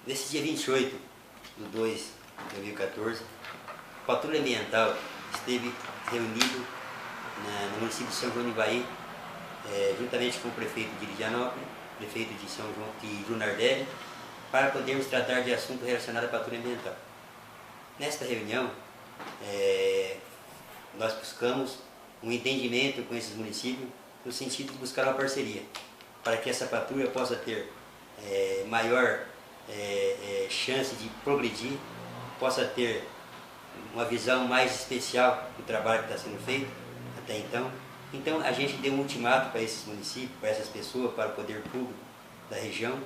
Nesse dia 28/2/2014, a Patrulha Ambiental esteve reunido no município de São João do Ivaí, juntamente com o prefeito de Lidianópolis, prefeito de São João de Junardelli, para podermos tratar de assunto relacionado à patrulha ambiental. Nesta reunião, nós buscamos um entendimento com esses municípios no sentido de buscar uma parceria, para que essa patrulha possa ter maior chance de progredir, possa ter uma visão mais especial do trabalho que está sendo feito até então. Então a gente deu um ultimato para esses municípios, para essas pessoas, para o poder público da região,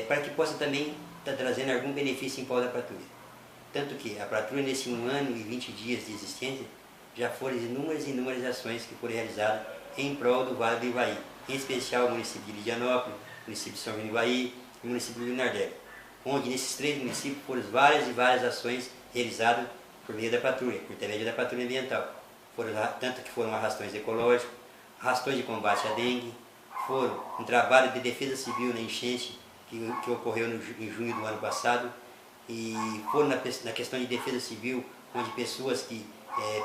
para que possa também estar trazendo algum benefício em prol da patrulha. Tanto que a patrulha, nesse 1 ano e 20 dias de existência, já foram inúmeras ações que foram realizadas em prol do Vale do Ivaí, em especial o município de Lidianópolis, o município de São João do Ivaí e o município de Junardelli, onde nesses 3 municípios foram várias ações realizadas por meio da patrulha, por intermédio da patrulha ambiental. Tanto que foram arrastões ecológicos, arrastões de combate à dengue, foram um trabalho de defesa civil na enchente que ocorreu em junho do ano passado, e foram na questão de defesa civil, onde pessoas que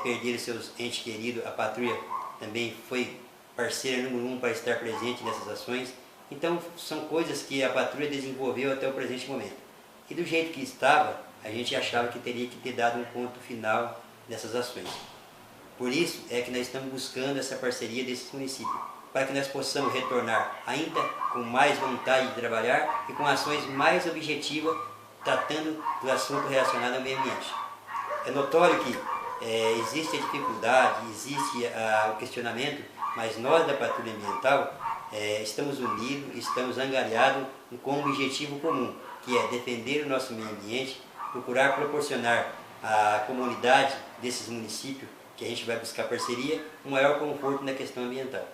perderam seus entes queridos, a patrulha também foi parceira número 1 para estar presente nessas ações. Então são coisas que a patrulha desenvolveu até o presente momento. E do jeito que estava, a gente achava que teria que ter dado um ponto final nessas ações. Por isso é que nós estamos buscando essa parceria desses municípios, para que nós possamos retornar ainda com mais vontade de trabalhar e com ações mais objetivas, tratando do assunto relacionado ao meio ambiente. É notório que existe a dificuldade, existe o questionamento, mas nós da Patrulha Ambiental estamos unidos, estamos angariados com um objetivo comum, que é defender o nosso meio ambiente, procurar proporcionar à comunidade desses municípios, que a gente vai buscar parceria, um maior conforto na questão ambiental.